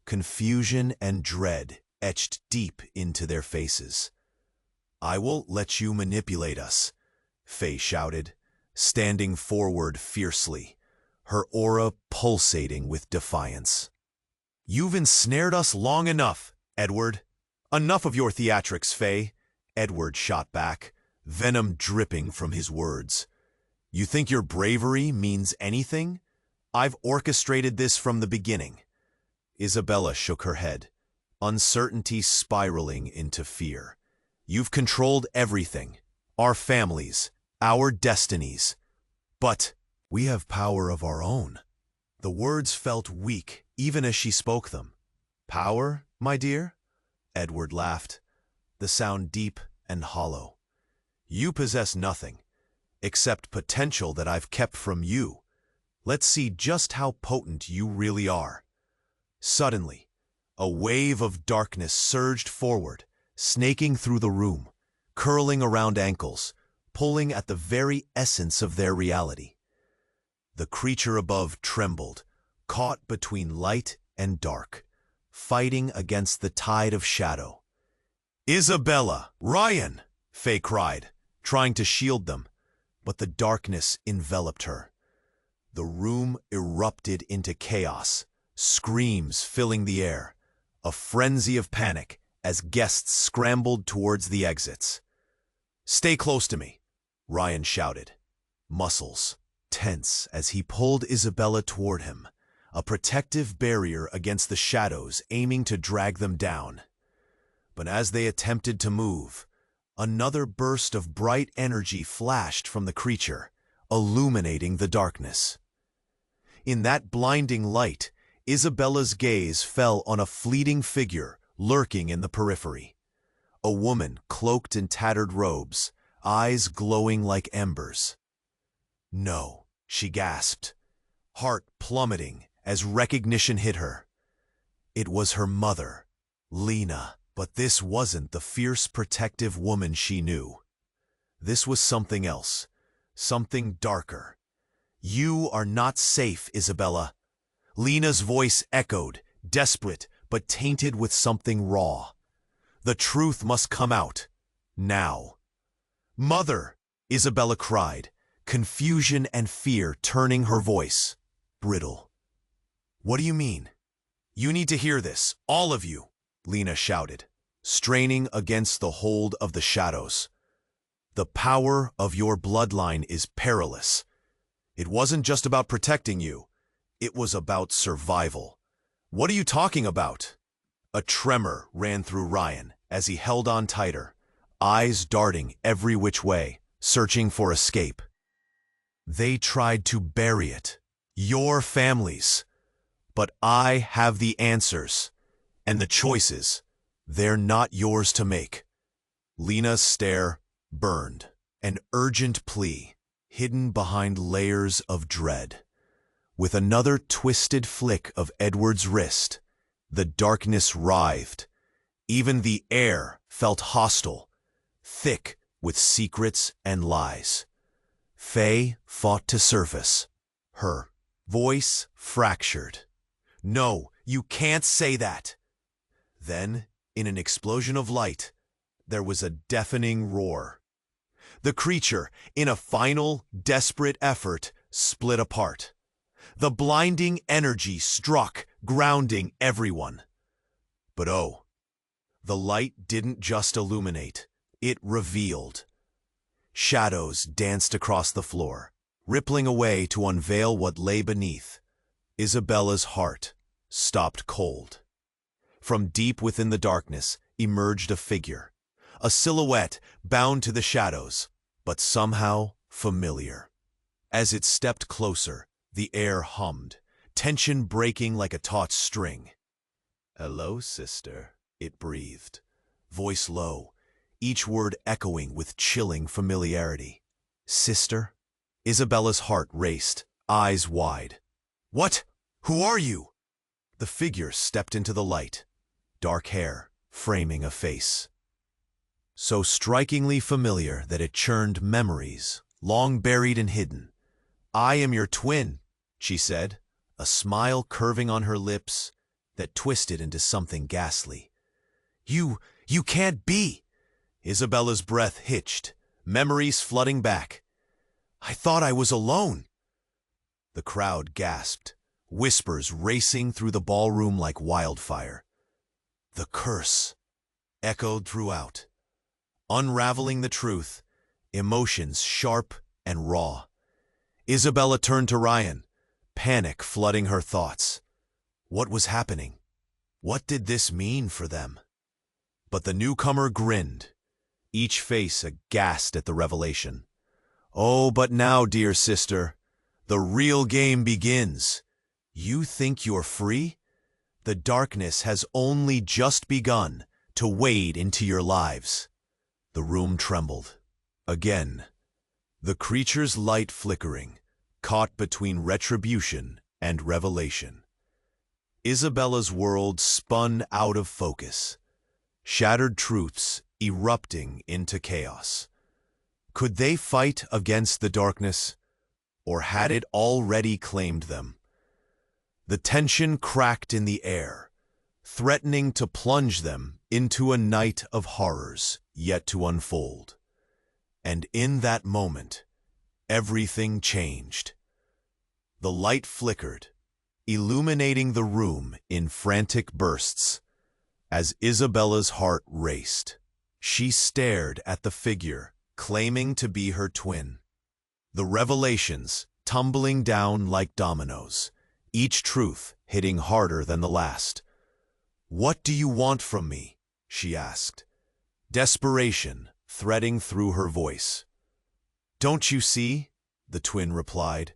confusion and dread etched deep into their faces. "I will let you manipulate us," Faye shouted, standing forward fiercely, her aura pulsating with defiance. "You've ensnared us long enough, Edward. Enough of your theatrics, Faye," Edward shot back, venom dripping from his words. "You think your bravery means anything? I've orchestrated this from the beginning." Isabella shook her head, uncertainty spiraling into fear. "You've controlled everything, our families, our destinies. But we have power of our own." The words felt weak even as she spoke them. "Power, my dear?" Edward laughed, the sound deep and hollow. "You possess nothing, except potential that I've kept from you. Let's see just how potent you really are." Suddenly, a wave of darkness surged forward, snaking through the room, curling around ankles, pulling at the very essence of their reality. The creature above trembled, caught between light and dark, fighting against the tide of shadow. "Isabella! Ryan!" Faye cried, trying to shield them, but the darkness enveloped her. The room erupted into chaos, screams filling the air, a frenzy of panic as guests scrambled towards the exits. "Stay close to me," Ryan shouted, muscles tense as he pulled Isabella toward him, a protective barrier against the shadows aiming to drag them down. But as they attempted to move, another burst of bright energy flashed from the creature, illuminating the darkness. In that blinding light, Isabella's gaze fell on a fleeting figure lurking in the periphery. A woman cloaked in tattered robes, eyes glowing like embers. "No," she gasped, heart plummeting as recognition hit her. It was her mother, Lena, but this wasn't the fierce, protective woman she knew. This was something else, something darker. "You are not safe, Isabella." Lena's voice echoed, desperate but tainted with something raw. "The truth must come out, now." "Mother!" Isabella cried, confusion and fear turning her voice brittle. "What do you mean?" "You need to hear this, all of you," Lena shouted, straining against the hold of the shadows. "The power of your bloodline is perilous. It wasn't just about protecting you. It was about survival." "What are you talking about?" A tremor ran through Ryan as he held on tighter, eyes darting every which way, searching for escape. "They tried to bury it. Your families. But I have the answers. And the choices. They're not yours to make." Lena's stare burned, an urgent plea, hidden behind layers of dread. With another twisted flick of Edward's wrist, the darkness writhed. Even the air felt hostile, thick with secrets and lies. Faye fought to surface, her voice fractured. "No, you can't say that." Then, in an explosion of light, there was a deafening roar. The creature, in a final, desperate effort, split apart. The blinding energy struck, grounding everyone. But oh, the light didn't just illuminate, it revealed. Shadows danced across the floor, rippling away to unveil what lay beneath. Isabella's heart stopped cold. From deep within the darkness emerged a figure, a silhouette bound to the shadows, but somehow familiar. As it stepped closer, the air hummed, tension breaking like a taut string. "Hello, sister," it breathed, voice low, each word echoing with chilling familiarity. "Sister?" Isabella's heart raced, eyes wide. "What? Who are you?" The figure stepped into the light, dark hair framing a face so strikingly familiar that it churned memories, long buried and hidden. "I am your twin," she said, a smile curving on her lips that twisted into something ghastly. You can't be!" Isabella's breath hitched, memories flooding back. "I thought I was alone." The crowd gasped, whispers racing through the ballroom like wildfire. "The curse," echoed throughout. Unraveling the truth, emotions sharp and raw. Isabella turned to Ryan, panic flooding her thoughts. What was happening? What did this mean for them? But the newcomer grinned, each face aghast at the revelation. "Oh, but now, dear sister, the real game begins. You think you're free? The darkness has only just begun to wade into your lives." The room trembled. Again, the creature's light flickering, caught between retribution and revelation. Isabella's world spun out of focus, shattered truths erupting into chaos. Could they fight against the darkness, or had it already claimed them? The tension cracked in the air, threatening to plunge them into a night of horrors yet to unfold. And in that moment, everything changed. The light flickered, illuminating the room in frantic bursts. As Isabella's heart raced, she stared at the figure claiming to be her twin. The revelations tumbling down like dominoes, each truth hitting harder than the last. "What do you want from me?" she asked, desperation threading through her voice. "Don't you see?" the twin replied,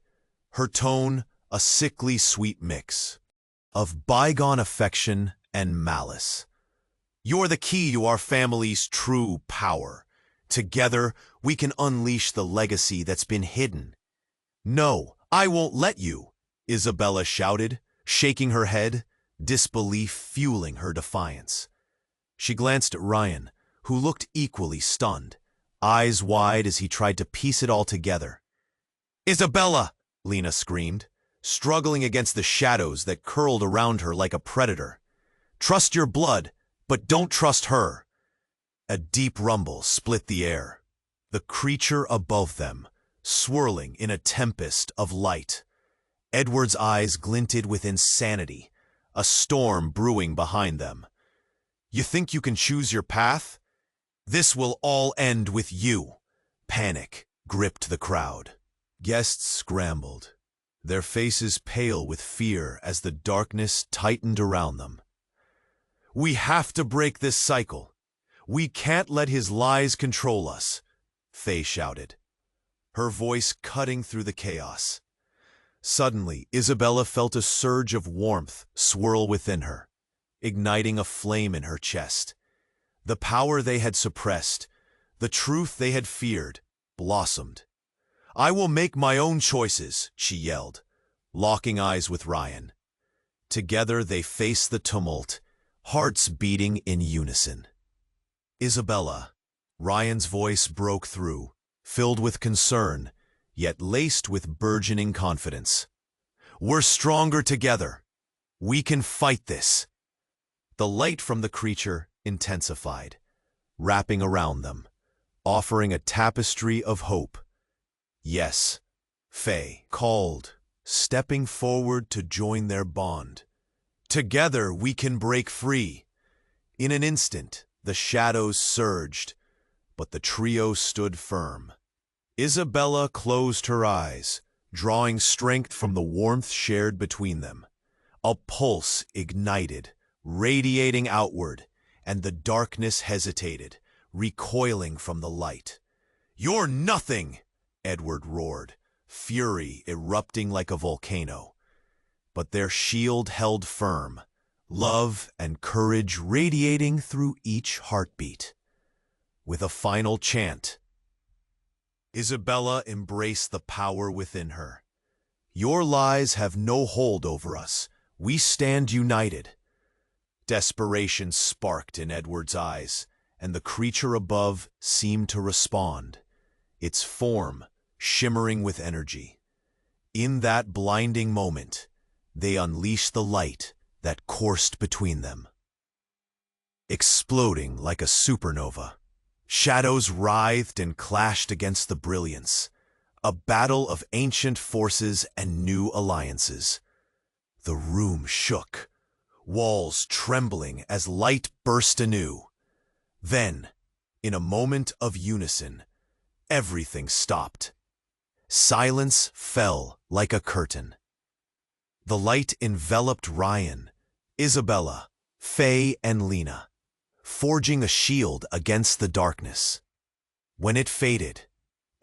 her tone a sickly sweet mix of bygone affection and malice. "You're the key to our family's true power. Together, we can unleash the legacy that's been hidden." "No, I won't let you," Isabella shouted, shaking her head, disbelief fueling her defiance. She glanced at Ryan, who looked equally stunned, eyes wide as he tried to piece it all together. "Isabella!" Lena screamed, struggling against the shadows that curled around her like a predator. "Trust your blood, but don't trust her." A deep rumble split the air. The creature above them, swirling in a tempest of light. Edward's eyes glinted with insanity, a storm brewing behind them. "You think you can choose your path? This will all end with you." Panic gripped the crowd. Guests scrambled, their faces pale with fear as the darkness tightened around them. "We have to break this cycle. We can't let his lies control us," Faye shouted, her voice cutting through the chaos. Suddenly, Isabella felt a surge of warmth swirl within her, igniting a flame in her chest. The power they had suppressed, the truth they had feared, blossomed. "I will make my own choices," she yelled, locking eyes with Ryan. Together they faced the tumult, hearts beating in unison. "Isabella," Ryan's voice broke through, filled with concern, yet laced with burgeoning confidence. "We're stronger together. We can fight this." The light from the creature intensified, wrapping around them, offering a tapestry of hope. "Yes," Faye called, stepping forward to join their bond. "Together we can break free." In an instant, the shadows surged, but the trio stood firm. Isabella closed her eyes, drawing strength from the warmth shared between them. A pulse ignited, radiating outward, and the darkness hesitated, recoiling from the light. "You're nothing!" Edward roared, fury erupting like a volcano. But their shield held firm, love and courage radiating through each heartbeat. With a final chant, Isabella embraced the power within her. "Your lies have no hold over us. We stand united." Desperation sparked in Edward's eyes, and the creature above seemed to respond, its form shimmering with energy. In that blinding moment, they unleashed the light that coursed between them. Exploding like a supernova, shadows writhed and clashed against the brilliance, a battle of ancient forces and new alliances. The room shook, walls trembling as light burst anew. Then, in a moment of unison, everything stopped. Silence fell like a curtain. The light enveloped Ryan, Isabella, Faye, and Lena, forging a shield against the darkness. When it faded,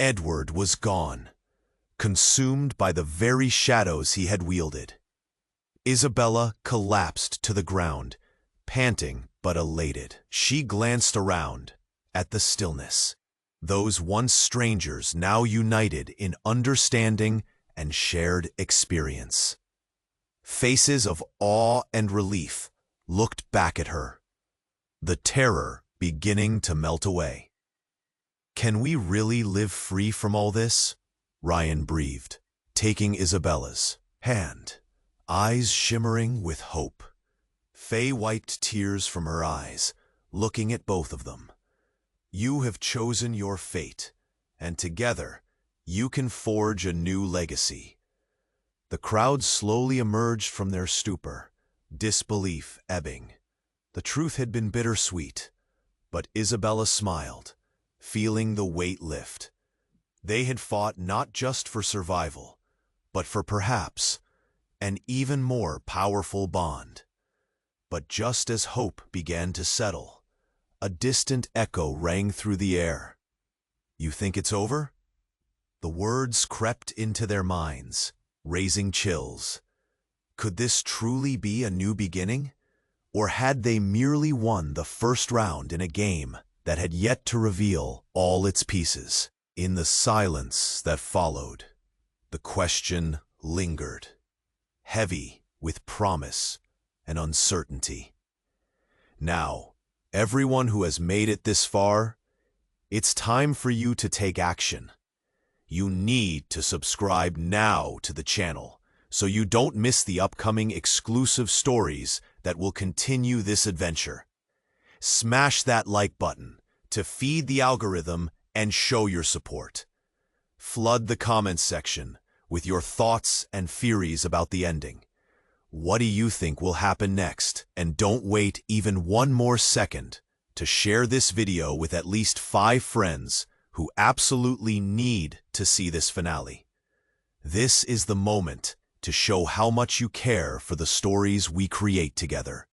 Edward was gone, consumed by the very shadows he had wielded. Isabella collapsed to the ground, panting but elated. She glanced around at the stillness. Those once strangers now united in understanding and shared experience. Faces of awe and relief looked back at her, the terror beginning to melt away. "Can we really live free from all this?" Ryan breathed, taking Isabella's hand, eyes shimmering with hope. Faye wiped tears from her eyes, looking at both of them. "You have chosen your fate, and together you can forge a new legacy." The crowd slowly emerged from their stupor, disbelief ebbing. The truth had been bittersweet, but Isabella smiled, feeling the weight lift. They had fought not just for survival, but for perhaps an even more powerful bond. But just as hope began to settle, a distant echo rang through the air. "You think it's over?" The words crept into their minds, raising chills. Could this truly be a new beginning? Or had they merely won the first round in a game that had yet to reveal all its pieces? In the silence that followed, the question lingered, heavy with promise and uncertainty. Now, everyone who has made it this far, It's time for you to take action. You need to subscribe now to the channel so you don't miss the upcoming exclusive stories that will continue this adventure. Smash that like button to feed the algorithm and show your support. Flood the comments section with your thoughts and theories about the ending. What do you think will happen next? And don't wait even one more second to share this video with at least 5 friends who absolutely need to see this finale. This is the moment to show how much you care for the stories we create together.